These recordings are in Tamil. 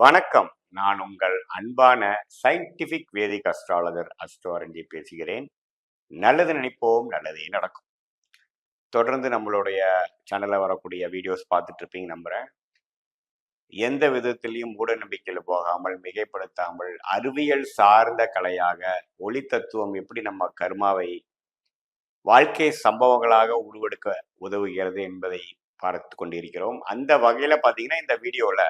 வணக்கம். நான் உங்கள் அன்பான சயின்டிபிக் வேதிக் அஸ்ட்ராலஜர் அஸ்ட்ரோரஞ்சி பேசுகிறேன். நல்லது நினைப்போம், நல்லதே நடக்கும். தொடர்ந்து நம்மளுடைய சேனல்ல வரக்கூடிய வீடியோஸ் பார்த்துட்டு இருப்பீங்க நம்புறேன். எந்த விதத்திலையும் மூட நம்பிக்கையில போகாமல், மிகைப்படுத்தாமல், அறிவியல் சார்ந்த கலையாக ஒளி தத்துவம் எப்படி நம்ம கர்மாவை வாழ்க்கை சம்பவங்களாக உருவெடுக்க உதவுகிறது என்பதை பார்த்து கொண்டிருக்கிறோம். அந்த வகையில பார்த்தீங்கன்னா, இந்த வீடியோல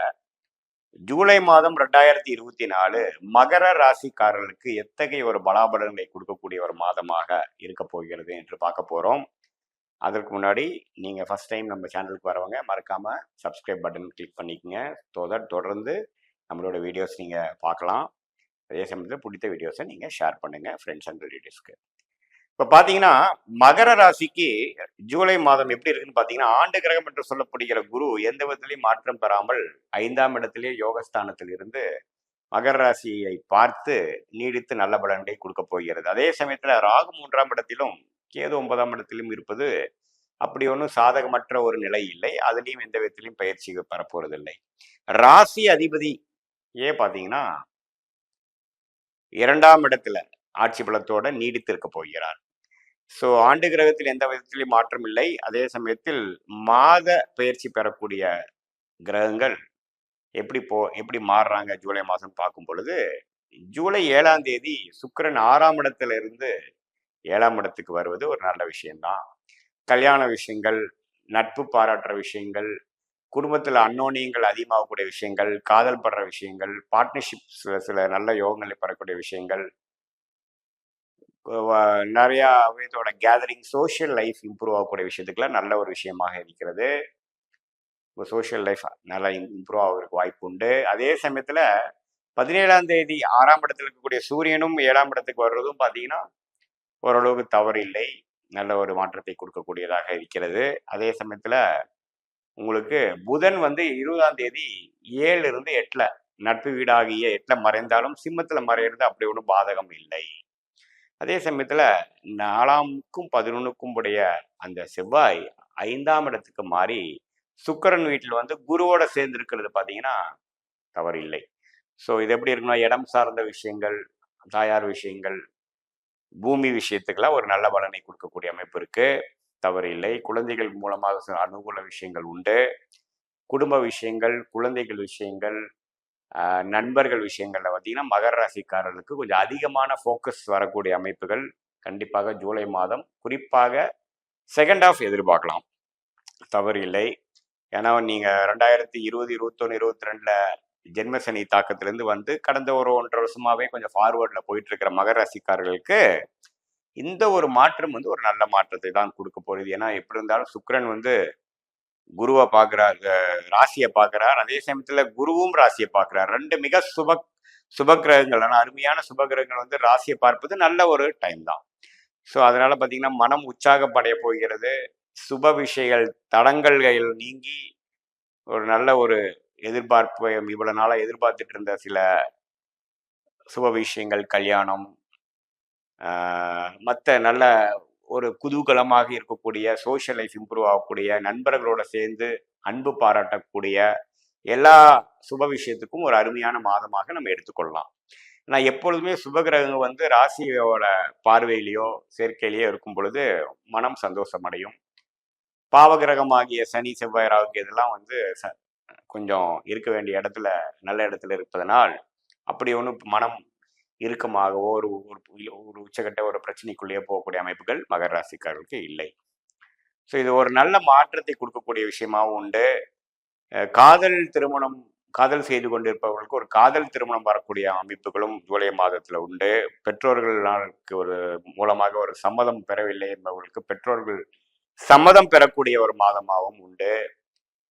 ஜூலை மாதம் 2024 மகர ராசிக்காரர்களுக்கு எத்தகைய ஒரு பலாபலன்களை கொடுக்கக்கூடிய ஒரு மாதமாக இருக்க போகிறது என்று பார்க்க போறோம். அதற்கு முன்னாடி நீங்க ஃபர்ஸ்ட் டைம் நம்ம சேனலுக்கு வரவங்க மறக்காம சப்ஸ்கிரைப் பட்டன் கிளிக் பண்ணிக்கங்க. தொடர்ந்து நம்மளோட வீடியோஸ் நீங்க பார்க்கலாம். அதே சமயத்தில் பிடித்த வீடியோஸை நீங்க ஷேர் பண்ணுங்க ஃப்ரெண்ட்ஸ் அண்ட் ரிலேட்டிவ்ஸ்க்கு. இப்போ பார்த்தீங்கன்னா மகர ராசிக்கு ஜூலை மாதம் எப்படி இருக்குன்னு பார்த்தீங்கன்னா, ஆண்டு கிரகம் என்று சொல்லப்படுகிற குரு எந்த விதத்திலையும் மாற்றம் பெறாமல் 5ஆம் இடத்திலே யோகஸ்தானத்தில் இருந்து மகர ராசியை பார்த்து நீடித்து நல்ல பலன்களை கொடுக்க போகிறது. அதே சமயத்தில் ராகு 3ஆம் இடத்திலும் கேது 9ஆம் இடத்திலும் இருப்பது அப்படி ஒன்றும் சாதகமற்ற ஒரு நிலை இல்லை. அதுலேயும் எந்த விதத்திலையும் பயிற்சி பெறப்போறதில்லை. ராசி அதிபதி பார்த்தீங்கன்னா 2ஆம் இடத்துல ஆட்சி பலத்தோட நீடித்து இருக்க போகிறார். ஸோ ஆண்டு கிரகத்தில் எந்த விதத்திலையும் மாற்றம் இல்லை. அதே சமயத்தில் மாத பயிற்சி பெறக்கூடிய கிரகங்கள் எப்படி மாறுறாங்க ஜூலை மாதம் பார்க்கும் பொழுது, ஜூலை 7ஆம் தேதி சுக்கிரன் 6ஆம் இடத்துல இருந்து 7ஆம் இடத்துக்கு வருவது ஒரு நல்ல விஷயம்தான். கல்யாண விஷயங்கள், நட்பு பாராட்டுற விஷயங்கள், குடும்பத்தில் அன்னோனியங்கள் அதிகமாகக்கூடிய விஷயங்கள், காதல் படுற விஷயங்கள், பார்ட்னர்ஷிப் சில நல்ல யோகங்களை பெறக்கூடிய விஷயங்கள், நிறையா விதத்தோட கேதரிங், சோஷியல் லைஃப் இம்ப்ரூவ் ஆகக்கூடிய விஷயத்துக்குலாம் நல்ல ஒரு விஷயமாக இருக்கிறது. இப்போ சோஷியல் லைஃப் நல்லா இம்ப்ரூவ் ஆகிறதுக்கு வாய்ப்பு உண்டு. அதே சமயத்தில் 17ஆம் தேதி 6ஆம் இடத்துல இருக்கக்கூடிய சூரியனும் 7ஆம் இடத்துக்கு வர்றதும் பார்த்தீங்கன்னா ஓரளவுக்கு தவறு இல்லை. நல்ல ஒரு மாற்றத்தை கொடுக்கக்கூடியதாக இருக்கிறது. அதே சமயத்தில் உங்களுக்கு புதன் 20ஆம் தேதி 7 இருந்து 8ல் நட்பு வீடாகிய 8ல் மறைந்தாலும் சிம்மத்தில் மறையிறது அப்படி ஒன்றும் பாதகம் இல்லை. அதே சமயத்தில் 4க்கும் 11க்கும் உடைய அந்த செவ்வாய் 5ஆம் இடத்துக்கு மாறி சுக்கிரன் வீட்டில் குருவோட சேர்ந்து இருக்கிறது பார்த்தீங்கன்னா தவறு இல்லை. ஸோ இது எப்படி இருக்குன்னா, இடம் சார்ந்த விஷயங்கள், தாயார் விஷயங்கள், பூமி விஷயத்துக்கெல்லாம் ஒரு நல்ல பலனை கொடுக்கக்கூடிய அமைப்பு இருக்கு. தவறு இல்லை. குழந்தைகள் மூலமாக அனுகூல விஷயங்கள் உண்டு. குடும்ப விஷயங்கள், குழந்தைகள் விஷயங்கள், நண்பர்கள் விஷயங்கள்ல பார்த்தீங்கன்னா மகர ராசிக்காரர்களுக்கு கொஞ்சம் அதிகமான ஃபோக்கஸ் வரக்கூடிய அமைப்புகள் கண்டிப்பாக ஜூலை மாதம் குறிப்பாக செகண்ட் ஹாஃப் எதிர்பார்க்கலாம். தவறு இல்லை. ஏன்னா நீங்கள் 2020, 21, 22ல் ஜென்மசனி தாக்கத்திலேருந்து கடந்த ஒரு 1.5 வருஷமாவே கொஞ்சம் ஃபார்வர்டில் போயிட்டு இருக்கிற மகர ராசிக்காரர்களுக்கு இந்த ஒரு மாற்றம் ஒரு நல்ல மாற்றத்தை தான் கொடுக்க போகுது. ஏன்னா எப்படி இருந்தாலும் சுக்கிரன் குருவை பார்க்கிறார், ராசியை பார்க்கிறார். அதே சமயத்துல குருவும் ராசியை பார்க்கிறார். 2 மிக சுப கிரகங்கள், ஆனால் அருமையான சுப கிரகங்கள் ராசியை பார்ப்பது நல்ல ஒரு டைம் தான். ஸோ அதனால பார்த்தீங்கன்னா மனம் உற்சாகப்படைய போகிறது. சுப விஷயங்கள் தடங்கல்கள் நீங்கி ஒரு நல்ல ஒரு எதிர்பார்ப்பு, இவ்வளவு நாளா எதிர்பார்த்துட்டு இருந்த சில சுப விஷயங்கள், கல்யாணம், மற்ற நல்ல ஒரு குதூகலமாக இருக்கக்கூடிய, சோஷியல் லைஃப் இம்ப்ரூவ் ஆகக்கூடிய, நண்பர்களோட சேர்ந்து அன்பு பாராட்டக்கூடிய எல்லா சுப விஷயத்துக்கும் ஒரு அருமையான மாதமாக நம்ம எடுத்துக்கொள்ளலாம். நான் எப்பொழுதுமே சுபகிரகங்கள் ராசியோட பார்வையிலையோ சேர்க்கையிலையோ இருக்கும் பொழுது மனம் சந்தோஷம் அடையும். பாவகிரகமாகிய சனி, செவ்வாய், ராகு இதெல்லாம் கொஞ்சம் இருக்க வேண்டிய இடத்துல நல்ல இடத்துல இருப்பதனால் அப்படி ஒன்றும் மனம் இறுக்கமாகவோ ஒரு ஒரு உச்சகட்ட ஒரு பிரச்சனைக்குள்ளேயே போகக்கூடிய அமைப்புகள் மகர ராசிக்காரர்களுக்கு இல்லை. ஸோ இது ஒரு நல்ல மாற்றத்தை கொடுக்கக்கூடிய விஷயமாகவும் உண்டு. காதல் செய்து கொண்டிருப்பவர்களுக்கு ஒரு காதல் திருமணம் வரக்கூடிய அமைப்புகளும் ஜூலை மாதத்துல உண்டு. பெற்றோர்களுக்கு ஒரு மூலமாக ஒரு சம்மதம் பெறவில்லை என்பவர்களுக்கு பெற்றோர்கள் சம்மதம் பெறக்கூடிய ஒரு மாதமாகவும் உண்டு.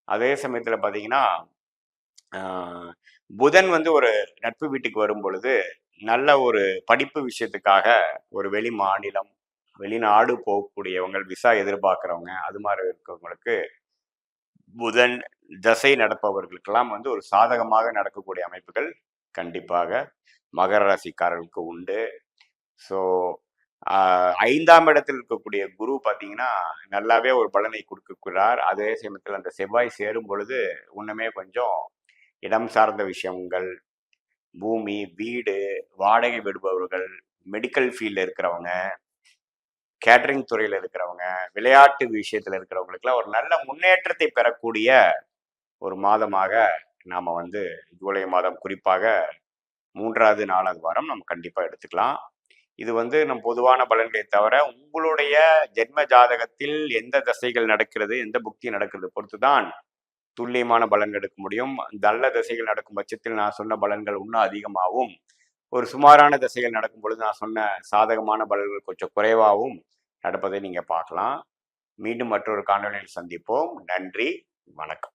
அதே சமயத்துல பார்த்தீங்கன்னா புதன் ஒரு நட்பு வீட்டுக்கு வரும் பொழுது நல்ல ஒரு படிப்பு விஷயத்துக்காக ஒரு வெளி மாநிலம், வெளிநாடு போகக்கூடியவங்க, விசா எதிர்பார்க்குறவங்க, அது மாதிரி இருக்கவங்களுக்கு புதன் தசை நடப்பவர்களுக்கெல்லாம் ஒரு சாதகமாக நடக்கக்கூடிய அமைப்புகள் கண்டிப்பாக மகர ராசிக்காரர்களுக்கு உண்டு. ஸோ 5ஆம் இடத்தில் இருக்கக்கூடிய குரு பார்த்தீங்கன்னா நல்லாவே ஒரு பலனை கொடுக்கிறார். அதே சமயத்தில் அந்த செவ்வாய் சேரும் பொழுது இன்னுமே கொஞ்சம் இடம் சார்ந்த விஷயங்கள், பூமி, வீடு, வாடகை விடுபவர்கள், மெடிக்கல் ஃபீல்டில் இருக்கிறவங்க, கேட்டரிங் துறையில் இருக்கிறவங்க, விளையாட்டு விஷயத்தில் இருக்கிறவங்களுக்குலாம் ஒரு நல்ல முன்னேற்றத்தை பெறக்கூடிய ஒரு மாதமாக நாம் வந்து ஜூலை மாதம் குறிப்பாக 3வது 4வது வாரம் நம்ம கண்டிப்பாக எடுத்துக்கலாம். இது வந்து நம் பொதுவான பலன்களை தவிர உங்களுடைய ஜென்ம ஜாதகத்தில் எந்த தசைகள் நடக்கிறது, எந்த புக்தி நடக்கிறது பொறுத்து தான் துல்லியமான பலன் எடுக்க முடியும். நல்ல திசைகள் நடக்கும் பட்சத்தில் நான் சொன்ன பலன்கள் இன்னும் அதிகமாகவும், ஒரு சுமாரான திசைகள் நடக்கும் பொழுது நான் சொன்ன சாதகமான பலன்கள் கொஞ்சம் குறைவாகவும் நடப்பதை நீங்கள் பார்க்கலாம். மீண்டும் மற்றொரு காணொலியில் சந்திப்போம். நன்றி, வணக்கம்.